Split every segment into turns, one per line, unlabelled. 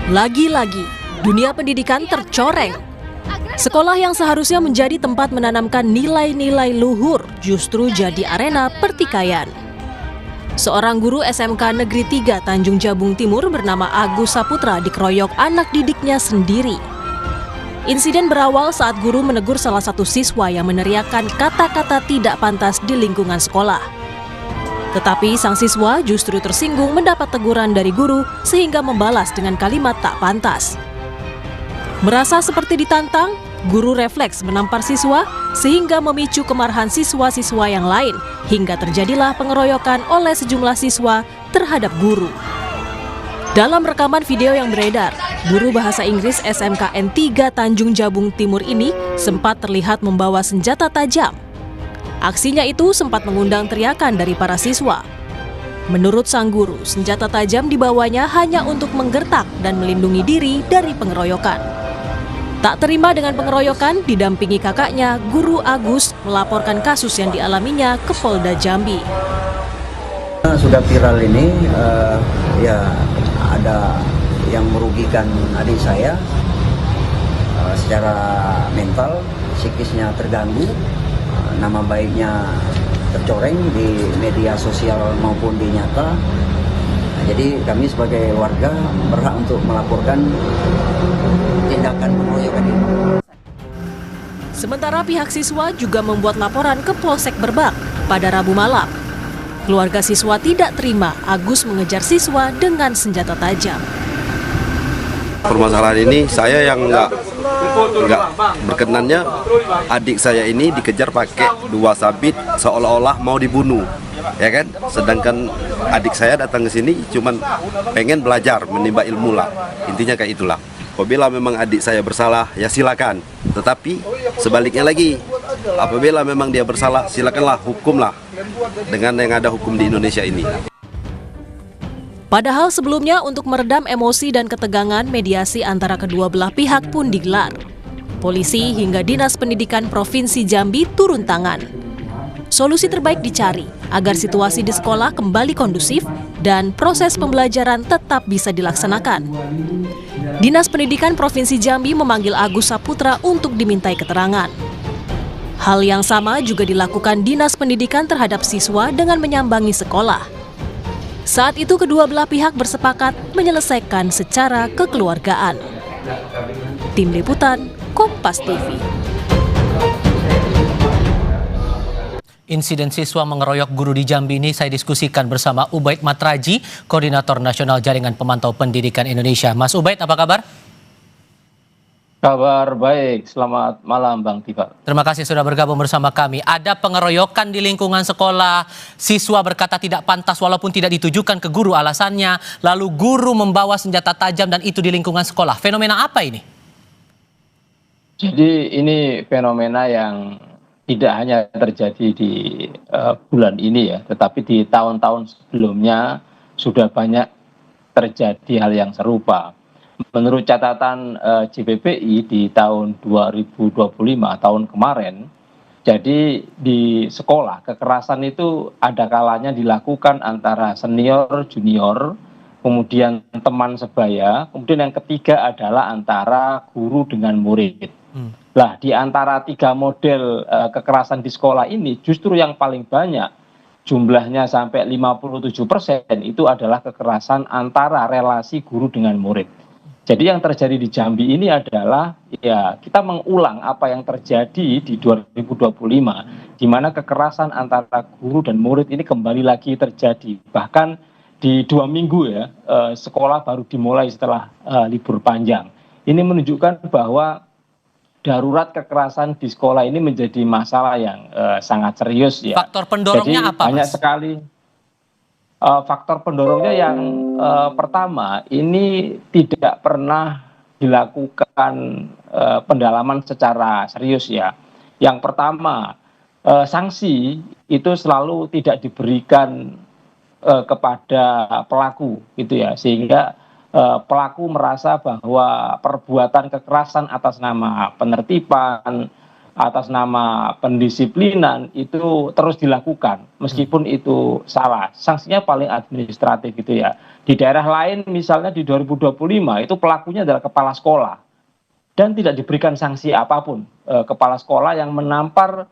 Lagi-lagi, dunia pendidikan tercoreng. Sekolah yang seharusnya menjadi tempat menanamkan nilai-nilai luhur justru jadi arena pertikaian. Seorang guru SMK Negeri 3 Tanjung Jabung Timur bernama Agus Saputra dikeroyok anak didiknya sendiri. Insiden berawal saat guru menegur salah satu siswa yang meneriakkan kata-kata tidak pantas di lingkungan sekolah. Tetapi sang siswa justru tersinggung mendapat teguran dari guru sehingga membalas dengan kalimat tak pantas. Merasa seperti ditantang, guru refleks menampar siswa sehingga memicu kemarahan siswa-siswa yang lain hingga terjadilah pengeroyokan oleh sejumlah siswa terhadap guru. Dalam rekaman video yang beredar, guru bahasa Inggris SMKN 3 Tanjung Jabung Timur ini sempat terlihat membawa senjata tajam. Aksinya itu sempat mengundang teriakan dari para siswa. Menurut sang guru, senjata tajam dibawanya hanya untuk menggertak dan melindungi diri dari pengeroyokan. Tak terima dengan pengeroyokan, didampingi kakaknya, Guru Agus melaporkan kasus yang dialaminya ke Polda Jambi.
Sudah viral ini, ya ada yang merugikan adik saya secara mental, psikisnya terganggu, nama baiknya tercoreng di media sosial maupun di nyata. Jadi kami sebagai warga berhak untuk melaporkan tindakan pengeroyokan ini.
Sementara pihak siswa juga membuat laporan ke Polsek Berbak pada Rabu malam. Keluarga siswa tidak terima Agus mengejar siswa dengan senjata tajam.
Permasalahan ini saya yang nggak berkenannya, adik saya ini dikejar pakai 2 sabit seolah-olah mau dibunuh, ya kan? Sedangkan adik saya datang ke sini cuman pengen belajar, menimba ilmu lah, intinya kayak itulah. Apabila memang adik saya bersalah, ya silakan. Tetapi sebaliknya lagi, apabila memang dia bersalah, silakanlah hukumlah dengan yang ada hukum di Indonesia ini.
Padahal sebelumnya untuk meredam emosi dan ketegangan, mediasi antara kedua belah pihak pun digelar. Polisi hingga Dinas Pendidikan Provinsi Jambi turun tangan. Solusi terbaik dicari agar situasi di sekolah kembali kondusif dan proses pembelajaran tetap bisa dilaksanakan. Dinas Pendidikan Provinsi Jambi memanggil Agus Saputra untuk dimintai keterangan. Hal yang sama juga dilakukan Dinas Pendidikan terhadap siswa dengan menyambangi sekolah. Saat itu kedua belah pihak bersepakat menyelesaikan secara kekeluargaan. Tim Liputan, Kompas TV.
Insiden siswa mengeroyok guru di Jambi ini saya diskusikan bersama Ubaid Matraji, Koordinator Nasional Jaringan Pemantau Pendidikan Indonesia. Mas Ubaid, apa kabar?
Kabar baik, selamat malam Bang Tifar.
Terima kasih sudah bergabung bersama kami. Ada pengeroyokan di lingkungan sekolah, siswa berkata tidak pantas walaupun tidak ditujukan ke guru alasannya, lalu guru membawa senjata tajam dan itu di lingkungan sekolah. Fenomena apa ini?
Jadi ini fenomena yang tidak hanya terjadi di bulan ini ya, tetapi di tahun-tahun sebelumnya sudah banyak terjadi hal yang serupa. Menurut catatan JPPI di tahun 2025, tahun kemarin, jadi di sekolah kekerasan itu ada kalanya dilakukan antara senior, junior, kemudian teman sebaya, kemudian yang ketiga adalah antara guru dengan murid. Lah di antara 3 model kekerasan di sekolah ini justru yang paling banyak jumlahnya sampai 57% itu adalah kekerasan antara relasi guru dengan murid. Jadi yang terjadi di Jambi ini adalah ya kita mengulang apa yang terjadi di 2025 di mana kekerasan antara guru dan murid ini kembali lagi terjadi. Bahkan di 2 minggu ya sekolah baru dimulai setelah libur panjang. Ini menunjukkan bahwa darurat kekerasan di sekolah ini menjadi masalah yang sangat serius ya.
Faktor pendorongnya
jadi,
apa?
Banyak sekali. Faktor pendorongnya yang pertama ini tidak pernah dilakukan pendalaman secara serius ya. Yang pertama sanksi itu selalu tidak diberikan kepada pelaku gitu ya, sehingga pelaku merasa bahwa perbuatan kekerasan atas nama penertiban, atas nama pendisiplinan itu terus dilakukan meskipun itu salah. Sanksinya paling administratif gitu ya. Di daerah lain misalnya di 2025 itu pelakunya adalah kepala sekolah dan tidak diberikan sanksi apapun. Kepala sekolah yang menampar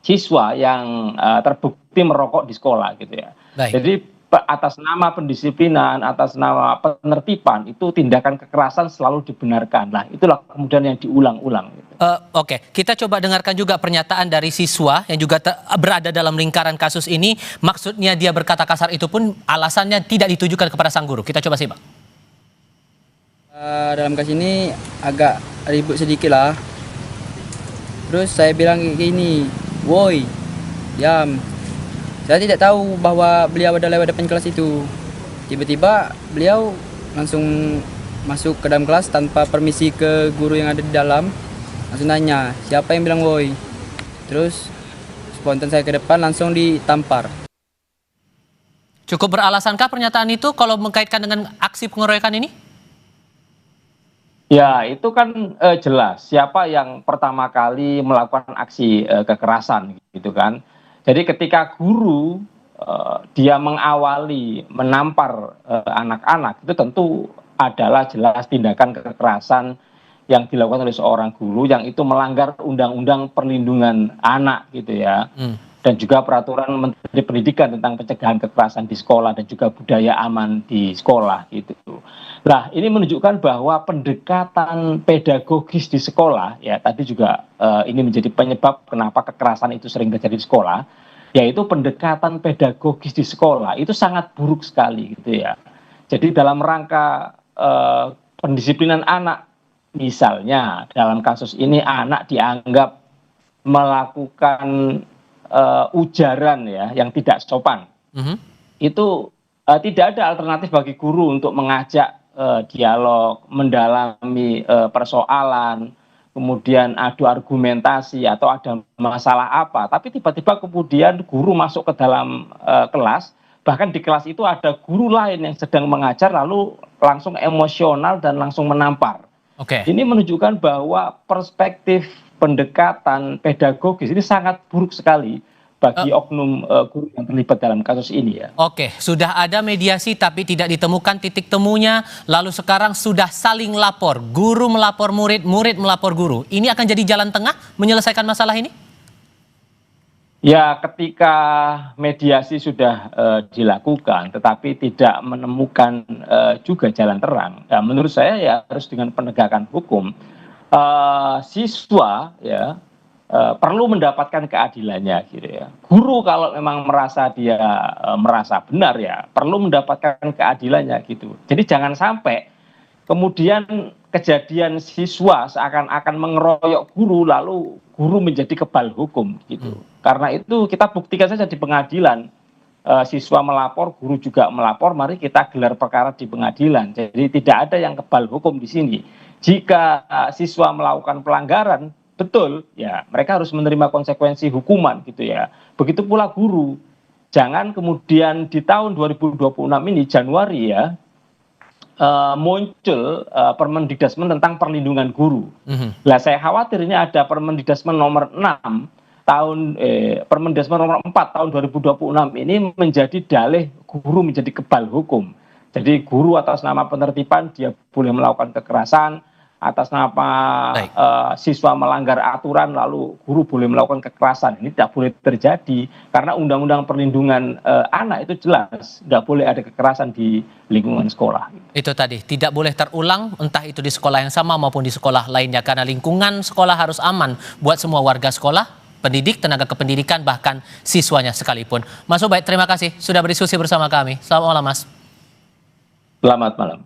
siswa yang terbukti merokok di sekolah gitu ya.
Baik.
Jadi atas nama pendisiplinan, atas nama penertiban itu tindakan kekerasan selalu dibenarkan. Nah, itulah kemudian yang diulang-ulang. Gitu.
Oke, kita coba dengarkan juga pernyataan dari siswa yang juga berada dalam lingkaran kasus ini. Maksudnya dia berkata kasar itu pun alasannya tidak ditujukan kepada sang guru. Kita coba simak.
Dalam kasus ini agak ribut sedikit lah. Terus saya bilang gini, woi, diam. Saya tidak tahu bahwa beliau ada lewat depan kelas itu. Tiba-tiba beliau langsung masuk ke dalam kelas tanpa permisi ke guru yang ada di dalam. Langsung nanya, siapa yang bilang woi? Terus spontan saya ke depan langsung ditampar.
Cukup beralasankah pernyataan itu kalau mengkaitkan dengan aksi pengeroyokan ini?
Ya, itu kan jelas siapa yang pertama kali melakukan aksi kekerasan gitu kan. Jadi ketika guru dia mengawali menampar anak-anak itu tentu adalah jelas tindakan kekerasan yang dilakukan oleh seorang guru yang itu melanggar undang-undang perlindungan anak gitu ya. Dan juga peraturan Menteri Pendidikan tentang pencegahan kekerasan di sekolah dan juga budaya aman di sekolah gitu. Nah, ini menunjukkan bahwa pendekatan pedagogis di sekolah ya tadi juga ini menjadi penyebab kenapa kekerasan itu sering terjadi di sekolah, yaitu pendekatan pedagogis di sekolah itu sangat buruk sekali gitu ya. Jadi dalam rangka pendisiplinan anak, misalnya dalam kasus ini anak dianggap melakukan ujaran ya yang tidak sopan, itu tidak ada alternatif bagi guru untuk mengajak dialog, mendalami persoalan, kemudian adu argumentasi atau ada masalah apa, tapi tiba-tiba kemudian guru masuk ke dalam kelas, bahkan di kelas itu ada guru lain yang sedang mengajar lalu langsung emosional dan langsung menampar. Ini menunjukkan bahwa perspektif pendekatan pedagogis ini sangat buruk sekali bagi oknum guru yang terlibat dalam kasus ini ya.
Oke, sudah ada mediasi tapi tidak ditemukan titik temunya, lalu sekarang sudah saling lapor, guru melapor murid, murid melapor guru. Ini akan jadi jalan tengah menyelesaikan masalah ini?
Ya, ketika mediasi sudah dilakukan tetapi tidak menemukan juga jalan terang, ya, menurut saya ya harus dengan penegakan hukum. Siswa ya perlu mendapatkan keadilannya gitu ya. Guru kalau memang merasa dia merasa benar ya perlu mendapatkan keadilannya gitu. Jadi jangan sampai kemudian kejadian siswa seakan-akan mengeroyok guru lalu guru menjadi kebal hukum gitu. Karena itu kita buktikan saja di pengadilan. Siswa melapor, guru juga melapor, mari kita gelar perkara di pengadilan. Jadi tidak ada yang kebal hukum di sini. Jika siswa melakukan pelanggaran, betul, ya mereka harus menerima konsekuensi hukuman gitu ya. Begitu pula guru. Jangan kemudian di tahun 2026 ini Januari ya muncul Permendikbud tentang perlindungan guru. Lah saya khawatir ini ada Permendikbud nomor 6 Permendikbud nomor 4 tahun 2026 ini menjadi dalih guru menjadi kebal hukum. Jadi guru atas nama penertiban dia boleh melakukan kekerasan, atas nama siswa melanggar aturan lalu guru boleh melakukan kekerasan. Ini tidak boleh terjadi karena undang-undang perlindungan anak itu jelas nggak boleh ada kekerasan di lingkungan sekolah.
Itu tadi tidak boleh terulang entah itu di sekolah yang sama maupun di sekolah lainnya karena lingkungan sekolah harus aman buat semua warga sekolah, pendidik, tenaga kependidikan, bahkan siswanya sekalipun. Mas Ubaid, terima kasih sudah berdiskusi bersama kami. Selamat malam, Mas.
Selamat malam.